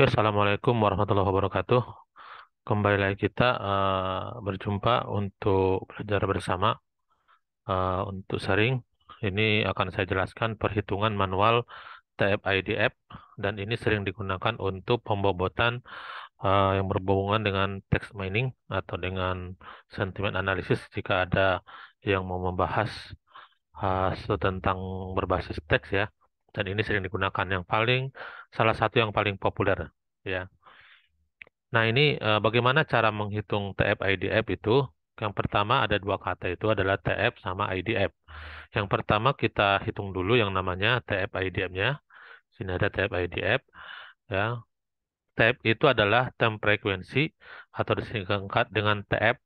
Oke, Assalamualaikum warahmatullahi wabarakatuh. Kembali lagi kita berjumpa untuk belajar bersama untuk sharing. Ini akan saya jelaskan perhitungan manual TF-IDF dan ini sering digunakan untuk pembobotan yang berhubungan dengan text mining atau dengan sentimen analisis jika ada yang mau membahas tentang berbasis teks ya. Dan ini sering digunakan salah satu yang paling populer ya. Nah, ini bagaimana cara menghitung TF IDF itu? Yang pertama ada dua kata itu adalah TF sama IDF. Yang pertama kita hitung dulu yang namanya TF IDF-nya. Sini ada TF IDF ya. TF itu adalah term frekuensi atau disingkat dengan TF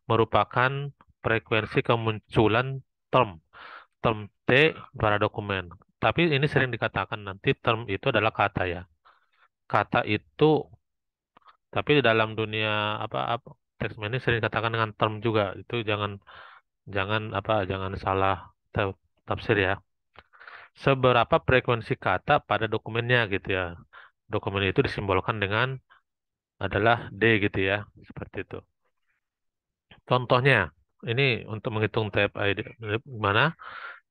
merupakan frekuensi kemunculan term term T pada dokumen. Tapi ini sering dikatakan nanti term itu adalah kata ya. Kata itu tapi di dalam dunia apa teks mining sering dikatakan dengan term juga. Itu jangan jangan jangan salah tafsir ya. Seberapa frekuensi kata pada dokumennya gitu ya. Dokumen itu disimbolkan dengan adalah D gitu ya. Seperti itu. Contohnya, ini untuk menghitung TF-ID gimana?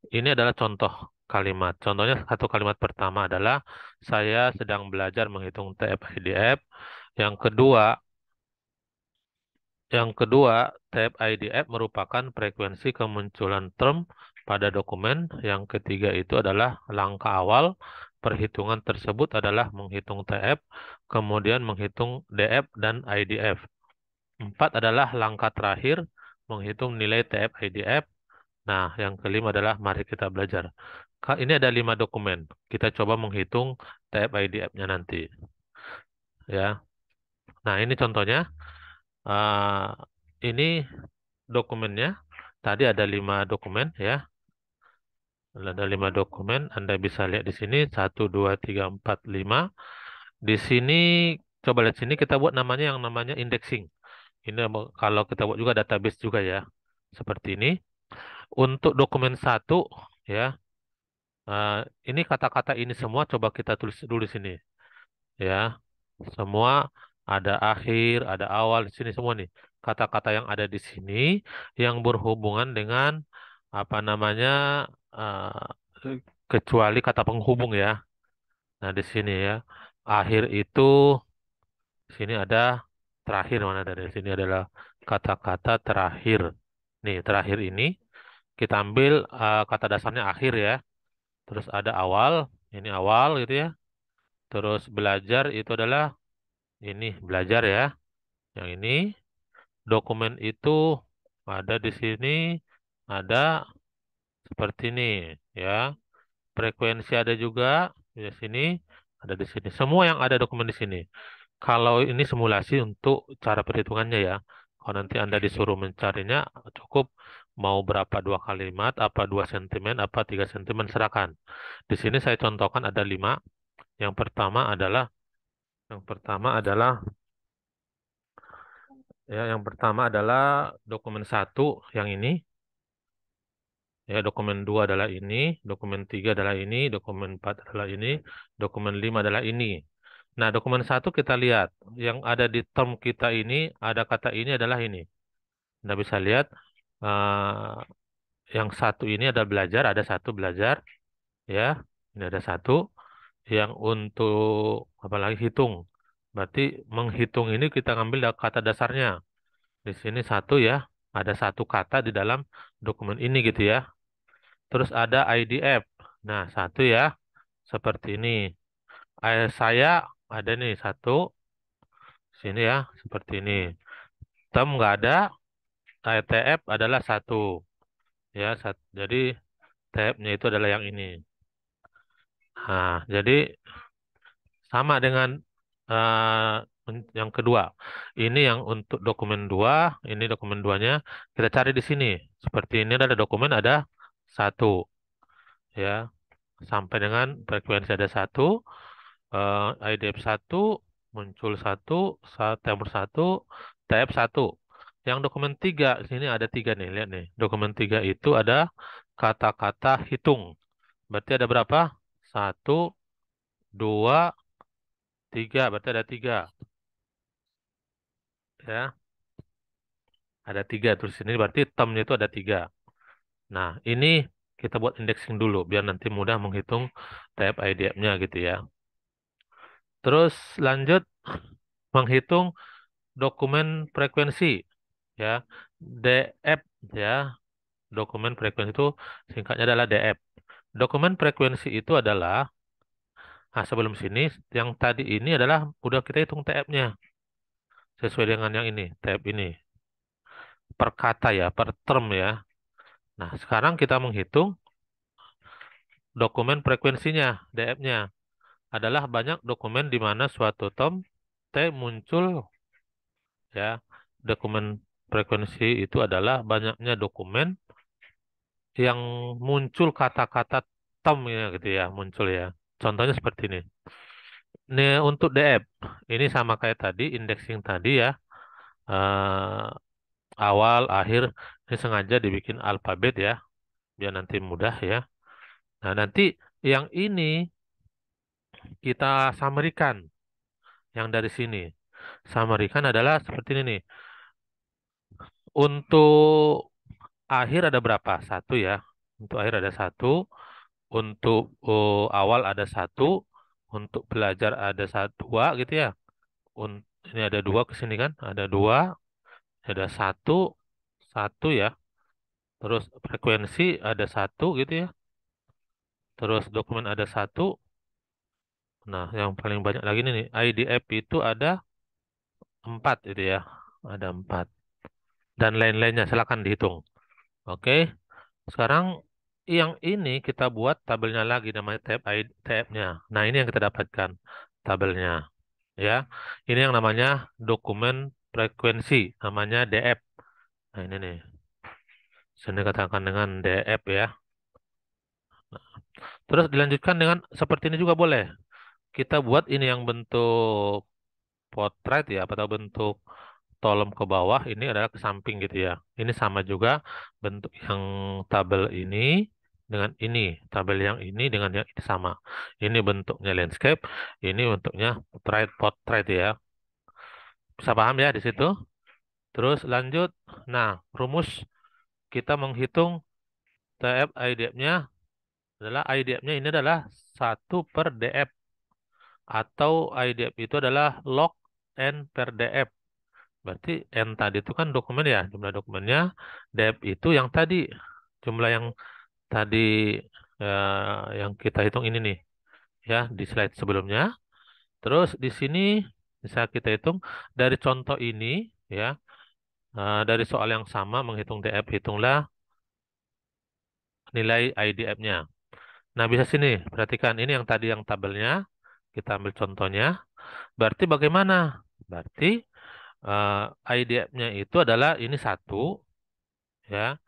Ini adalah contoh kalimat. Contohnya satu kalimat pertama adalah saya sedang belajar menghitung TF-IDF. Yang kedua, tab IDF merupakan frekuensi kemunculan term pada dokumen. Yang ketiga itu adalah langkah awal perhitungan tersebut adalah menghitung TF, kemudian menghitung DF dan IDF. Empat adalah langkah terakhir menghitung nilai TF IDF. Nah, yang kelima adalah mari kita belajar. Ini ada 5 dokumen. Kita coba menghitung TF IDF-nya nanti. Ya. Nah, ini contohnya. Uh, ini dokumennya. Tadi ada 5 dokumen ya. Ada 5 dokumen. Anda bisa lihat di sini 1, 2, 3, 4, 5. Di sini coba lihat sini kita buat namanya yang namanya indexing. Ini kalau kita buat juga database juga ya. Seperti ini. Untuk dokumen 1 ya. eh, ini kata-kata ini semua coba kita tulis dulu di sini ya. Semua ada akhir, ada awal di sini semua nih. Kata-kata yang ada di sini yang berhubungan dengan apa namanya kecuali kata penghubung ya. Nah, di sini ya. Akhir itu di sini ada terakhir mana dari sini adalah kata-kata terakhir. Nih, terakhir ini kita ambil kata dasarnya akhir ya. Terus ada awal, ini awal gitu ya. Terus belajar itu adalah ini belajar ya. Yang ini dokumen itu ada di sini, ada seperti ini ya. Frekuensi ada juga di sini, ada di sini. Semua yang ada dokumen di sini. Kalau ini simulasi untuk cara perhitungannya ya. Kalau nanti Anda disuruh mencarinya, cukup mau berapa dua kalimat, apa 2 sentimen, apa 3 sentimen, silakan. Di sini saya contohkan ada 5. Yang pertama adalah, yang pertama adalah yang pertama adalah dokumen 1 yang ini. Ya, dokumen 2 adalah ini, dokumen 3 adalah ini, dokumen 4 adalah ini, dokumen 5 adalah ini. Nah, dokumen 1 kita lihat, yang ada di term kita ini, ada kata ini adalah ini. Anda bisa lihat, eh, yang satu ini ada belajar, ada satu belajar, ya. Ini ada satu, yang untuk, apalagi hitung. Berarti menghitung ini kita ngambil kata dasarnya. Di sini satu ya, ada satu kata di dalam dokumen ini gitu ya. Terus ada IDF. Nah, satu ya, seperti ini. Saya ada nih satu, sini ya, seperti ini. Tem nggak ada, TF adalah satu. Ya, jadi TF-nya itu adalah yang ini. Nah, jadi sama dengan yang kedua. Ini yang untuk dokumen 2, ini dokumen 2-nya. Kita cari di sini. Seperti ini ada dokumen, ada satu. Ya, sampai dengan frekuensi ada satu. IDF 1 muncul satu, Tempur 1, TF 1. Yang dokumen 3 sini ada 3 nih, lihat nih. Dokumen 3 itu ada kata-kata hitung. Berarti ada berapa? Satu, dua, 3, berarti ada 3. Ya, ada 3. Terus ini berarti termnya itu ada 3. Nah, ini kita buat indexing dulu, biar nanti mudah menghitung tab IDF-nya gitu ya. Terus lanjut menghitung dokumen frekuensi, ya. DF, ya. Dokumen frekuensi itu singkatnya adalah DF. Dokumen frekuensi itu adalah, nah sebelum sini, yang tadi ini adalah udah kita hitung TF-nya. Sesuai dengan yang ini, TF ini. Per kata ya, per term ya. Nah, sekarang kita menghitung dokumen frekuensinya, DF-nya. Adalah banyak dokumen di mana suatu term T muncul, ya. Dokumen frekuensi itu adalah banyaknya dokumen yang muncul kata-kata term ya gitu ya, muncul ya. Contohnya seperti ini. Nih untuk DF, ini sama kayak tadi, indexing tadi ya. Eh, awal, akhir, ini sengaja dibikin alfabet ya, biar nanti mudah ya. Nah, nanti yang ini kita summary-kan, yang dari sini. Summary-kan adalah seperti ini nih. Untuk akhir ada berapa? Satu ya. Untuk akhir ada satu. Untuk awal ada satu. Untuk belajar ada satu, dua gitu ya. Ini ada dua ke sini kan? Ada dua. Ada satu. Satu ya. Terus frekuensi ada satu gitu ya. Terus dokumen ada satu. Nah, yang paling banyak lagi nih, IDF itu ada 4 itu ya. Ada 4. Dan lain-lainnya, silakan dihitung. Oke, sekarang yang ini kita buat tabelnya lagi, namanya tab-nya. Nah, ini yang kita dapatkan tabelnya. Ya, ini yang namanya dokumen frekuensi, namanya DF. Nah, ini nih. Sini katakan dengan DF ya. Terus dilanjutkan dengan seperti ini juga boleh. Kita buat ini yang bentuk potret ya, atau bentuk tolong ke bawah, ini adalah ke samping gitu ya. Ini sama juga bentuk yang tabel ini dengan ini, tabel yang ini dengan yang ini sama. Ini bentuknya landscape, ini bentuknya portrait ya. Bisa paham ya di situ? Terus lanjut. Nah, rumus kita menghitung TF IDF-nya adalah IDF-nya ini adalah 1/DF, atau IDF itu adalah log n per DF. Berarti N tadi itu kan dokumen ya, jumlah dokumennya. DF itu yang tadi, jumlah yang tadi yang kita hitung ini nih, ya di slide sebelumnya. Terus di sini bisa kita hitung dari contoh ini, ya, dari soal yang sama menghitung DF, hitunglah nilai IDF-nya. Nah, bisa sini, perhatikan ini yang tadi yang tabelnya, kita ambil contohnya. Berarti bagaimana? Berarti IDF-nya itu adalah ini satu, ya.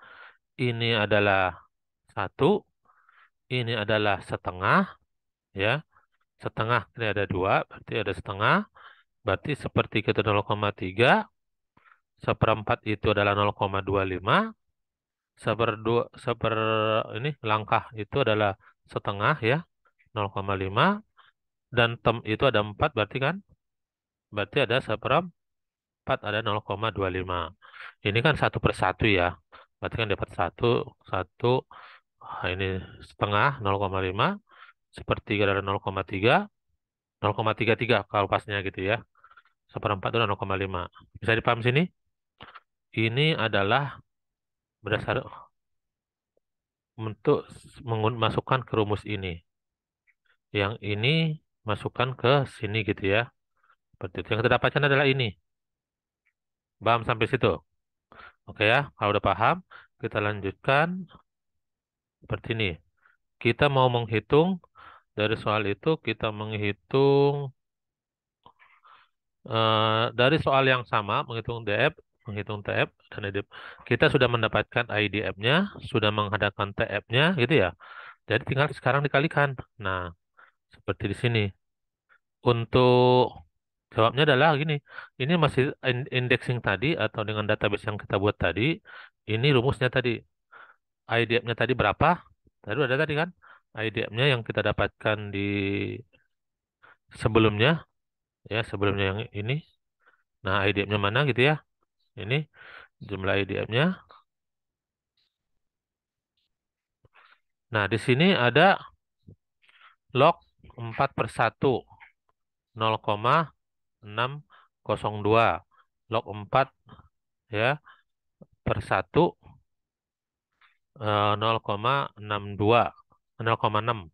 Ini adalah satu, ini adalah setengah, ya. Setengah ini ada dua, berarti ada setengah. Berarti sepertiga itu 0,3, seperempat itu adalah 0,25, seper ini langkah itu adalah setengah ya, 0,5, dan tem itu ada 4 berarti kan? Berarti ada seperempat, ada 0,25. Ini kan 1/1 ya. Berarti kan dapat satu, satu, ini setengah 0,5, sepertiga adalah 0,3, 0,33 kalau pasnya gitu ya. Seperempat itu 0,5. Bisa dipaham sini? Ini adalah berdasar untuk masukkan ke rumus ini. Yang ini masukkan ke sini gitu ya. Seperti itu. Yang kita dapatkan adalah ini. Paham sampai situ? Oke ya, kalau udah paham, kita lanjutkan seperti ini. Kita mau menghitung, dari soal itu kita menghitung, dari soal yang sama, menghitung DF, menghitung TF, dan IDF. Kita sudah mendapatkan IDF-nya, sudah menghadapkan TF-nya gitu ya. Jadi tinggal sekarang dikalikan. Nah, seperti di sini. Untuk jawabnya adalah gini. Ini masih indexing tadi atau dengan database yang kita buat tadi. Ini rumusnya tadi. IDF-nya tadi berapa? Tadi ada tadi kan? IDF-nya yang kita dapatkan di sebelumnya. Ya, sebelumnya yang ini. Nah, IDF-nya mana gitu ya? Ini jumlah IDF-nya. Nah, di sini ada log 4 per 1, 0,602. Log 4 ya per 1 0,62, 0,6.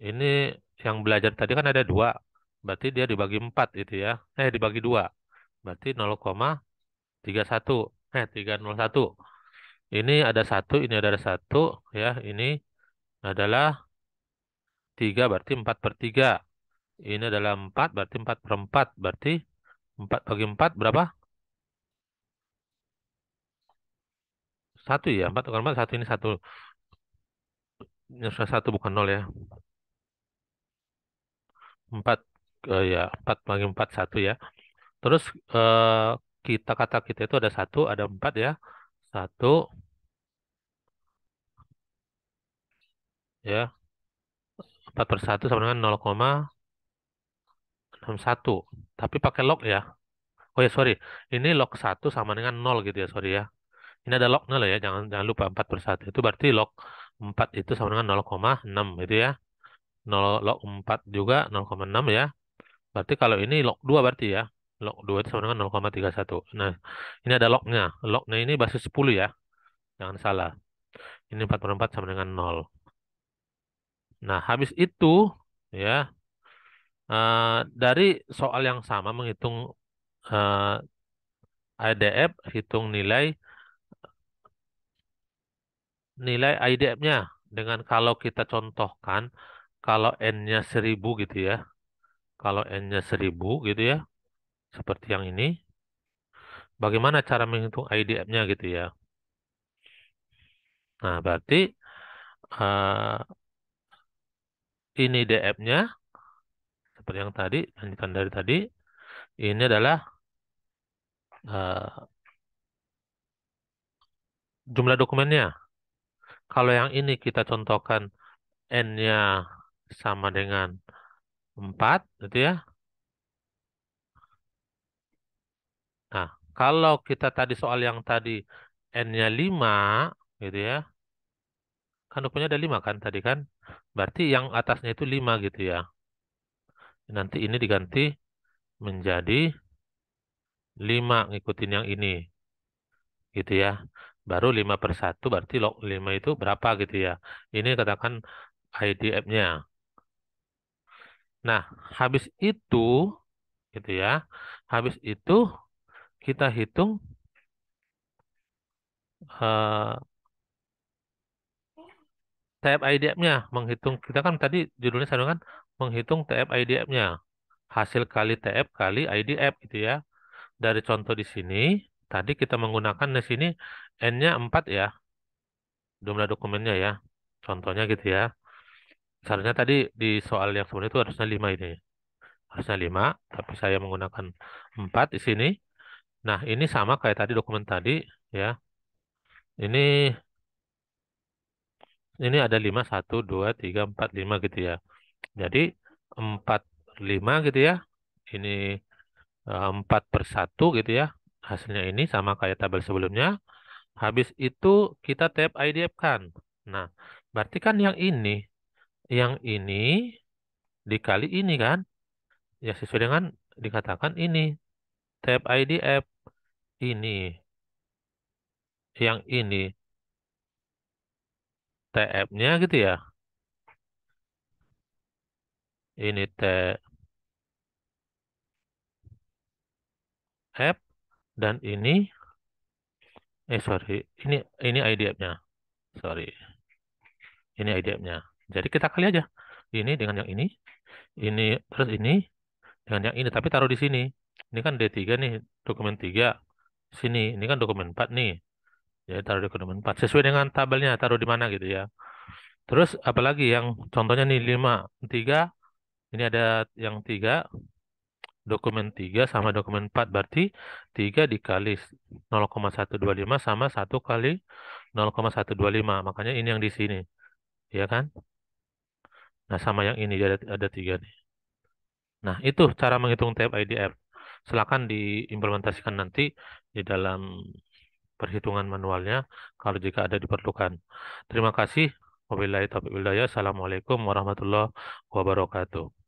Ini yang belajar tadi kan ada 2. Berarti dia dibagi 4 itu ya. Dibagi 2. Berarti 0,31. 301. Ini ada 1, ini ada 1 ya. Ini adalah 3 berarti 4 per 3. Ini adalah 4 berarti 4 per 4. Berarti 4 bagi 4 berapa? 1 ya. 4 bukan 4, 1 ini 1. Ini sudah 1 bukan 0 ya. 4 ya, 4 bagi 4 1 ya. Terus kata kita itu ada 1, ada 4 ya. 1 ya. 4 per 1 sama dengan 0,61. Tapi pakai log ya. Oh ya, sorry. Ini log 1 sama dengan 0 gitu ya, sorry ya. Ini ada lognya loh ya, jangan jangan lupa 4 per 1. Itu berarti log 4 itu sama dengan 0,6 itu ya. 0 log 4 juga 0,6 ya. Berarti kalau ini log 2 berarti ya. Log 2 itu sama dengan 0,31. Nah, ini ada lognya. Lognya ini basis 10 ya. Jangan salah. Ini 4 per 4 sama dengan 0. Nah, habis itu ya, dari soal yang sama menghitung IDF, hitung nilai IDF-nya dengan kalau kita contohkan kalau N-nya 1000 gitu ya. Kalau N-nya 1000 gitu ya, seperti yang ini. Bagaimana cara menghitung IDF-nya gitu ya. Nah, berarti eh, ini DF-nya seperti yang tadi, lanjutan dari tadi. Ini adalah eh, jumlah dokumennya. Kalau yang ini kita contohkan N-nya sama dengan 4 gitu ya. Nah, kalau kita tadi soal yang tadi N-nya 5 gitu ya. Kan rupanya ada 5 kan tadi kan. Berarti yang atasnya itu 5 gitu ya. Nanti ini diganti menjadi 5 ngikutin yang ini gitu ya. Baru 5 per 1 berarti log 5 itu berapa gitu ya. Ini katakan IDF-nya. Nah, habis itu gitu ya. Habis itu kita hitung eh, TF-IDF-nya. Menghitung, kita kan tadi judulnya sama kan menghitung TF-IDF-nya. Hasil kali TF kali IDF gitu ya. Dari contoh di sini, tadi kita menggunakan di sini N-nya 4 ya, jumlah dokumennya ya. Contohnya gitu ya. Seharusnya tadi di soal yang sebelumnya itu harusnya 5 ini. Harusnya 5, tapi saya menggunakan 4 di sini. Nah, ini sama kayak tadi dokumen tadi ya. Ini ada 5 1 2 3 4 5 gitu ya. Jadi 4 5 gitu ya. Ini 4 per 1 gitu ya. Hasilnya ini sama kayak tabel sebelumnya. Habis itu kita tab IDF kan. Nah, berarti kan yang ini dikali ini kan. Ya sesuai dengan dikatakan ini tab IDF ini. Yang ini TF-nya gitu ya. Ini TF dan sorry, ini IDF-nya. Sorry, ini IDF-nya. Jadi kita kali aja. Ini dengan yang ini terus ini dengan yang ini, tapi taruh di sini. Ini kan D3 nih, dokumen 3. Sini, ini kan dokumen 4 nih. Jadi taruh di dokumen 4. Sesuai dengan tabelnya, taruh di mana gitu ya. Terus apalagi yang contohnya nih 5 3, ini ada yang 3, dokumen 3 sama dokumen 4. Berarti 3 dikali 0,125 sama 1 kali 0,125. Makanya ini yang di sini. Ya kan? Nah, sama yang ini ada 3 nih. Nah, itu cara menghitung TF-IDF. Silakan diimplementasikan nanti di dalam perhitungan manualnya kalau jika ada diperlukan. Terima kasih. Wabillahi taufiq wal hidayah. Assalamualaikum warahmatullahi wabarakatuh.